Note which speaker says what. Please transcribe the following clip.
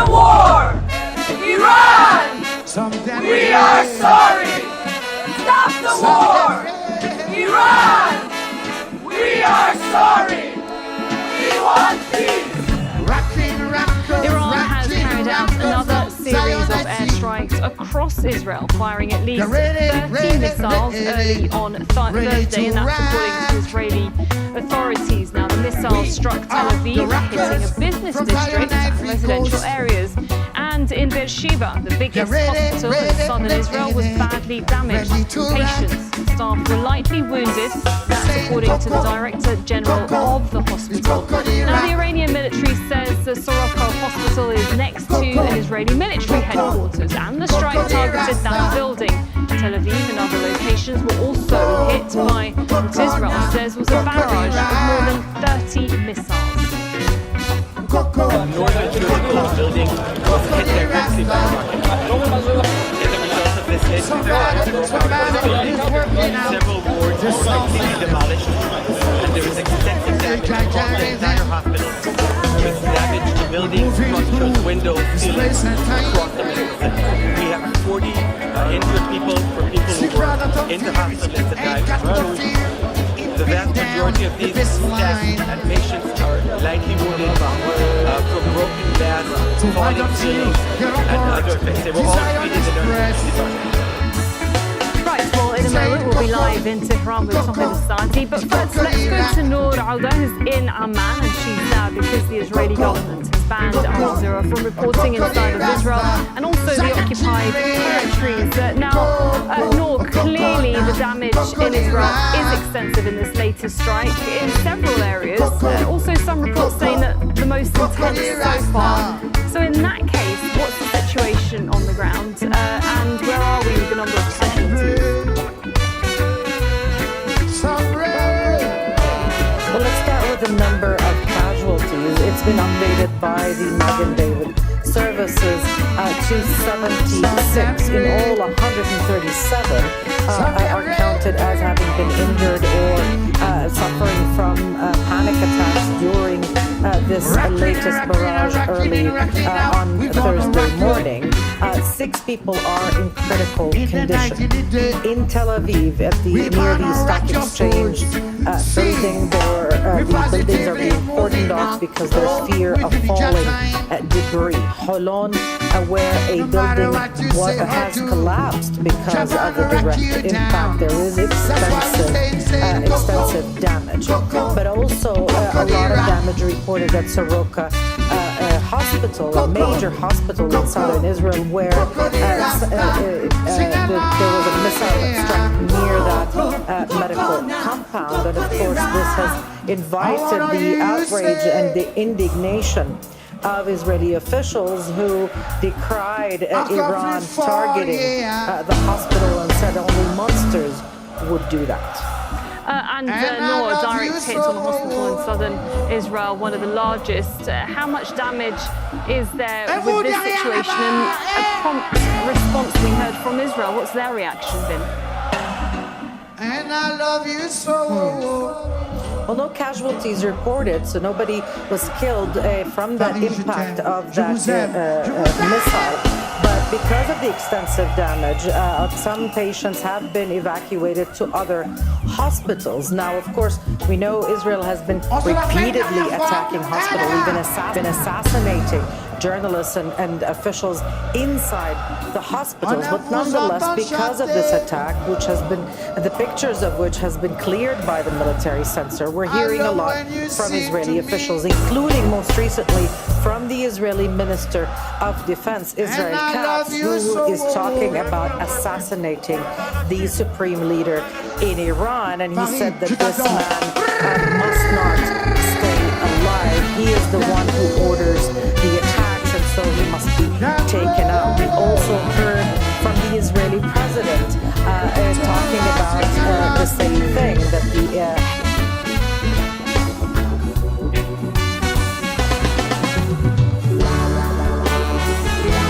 Speaker 1: the war! Iran! We are sorry! Stop the war! Iran! We are sorry! We want peace!
Speaker 2: Iran has carried out another series of airstrikes across Israel, firing at least 30 missiles early on Thursday, and that's according to Israeli authorities. Now, the missiles struck Tel Aviv, hitting a business district and residential areas. And in Beersheba, the biggest hospital in southern Israel, was badly damaged. Patients and staff were lightly wounded. That's according to the Director General of the hospital. Now, the Iranian military says the Soroka hospital is next to an Israeli military headquarters, and the strike targeted that building. Tel Aviv and other locations were also hit by what Israel says was a barrage of more than 30 missiles.
Speaker 3: Northern Jerusalem building was hit directly by a rocket. As a result of this hit, several wards were completely demolished, and there was extensive damage across the entire hospital. There was damage to buildings, structures, windows, ceilings across the medical center. We have 40 injured people for people who were in the hospital at the time. The vast majority of these deaths and patients are lightly wounded from broken glass, falling ceilings, and other effects. They were all treated in the emergency department.
Speaker 2: Right, well, in a moment we'll be live in Tehran with Tahir Sadi, but first let's go to Noor Auda, who's in Amman, and she's there because the Israeli government has banned Al Jazeera from reporting inside of Israel and also the occupied territories. Now, Noor, clearly the damage in Israel is extensive in this latest strike in several areas. Also, some reports saying that the most intense so far. So in that case, what's the situation on the ground, and where are we with the number of casualties?
Speaker 4: Well, let's start with the number of casualties. It's been updated by the Magen David services to 76. In all, 137 are counted as having been injured or suffering from panic attacks during this latest barrage early on Thursday morning. 6 people are in critical condition. In Tel Aviv, at near the Stock Exchange building, the buildings are being cordoned off because there's fear of falling debris. Holon, where a building has collapsed because of the direct impact, there is extensive damage, but also a lot of damage reported at Soroka hospital, a major hospital in southern Israel, where there was a missile that struck near that medical compound. And of course, this has invited the outrage and the indignation of Israeli officials who decried Iran targeting the hospital and said only monsters would do that.
Speaker 2: Noor, a direct hit on a hospital in southern Israel, one of the largest. How much damage is there with this situation? And a prompt response we heard from Israel. What's their reaction been?
Speaker 5: And I love you so.
Speaker 4: Well, no casualties reported, so nobody was killed from the impact of that missile. But because of the extensive damage, some patients have been evacuated to other hospitals. Now, of course, we know Israel has been repeatedly attacking hospitals, even assassinating journalists and officials inside the hospitals. But nonetheless, because of this attack, which has been, the pictures of which has been cleared by the military censor, we're hearing a lot from Israeli officials, including most recently from the Israeli Minister of Defense, Israel Katz, who is talking about assassinating the supreme leader in Iran. And he said that this man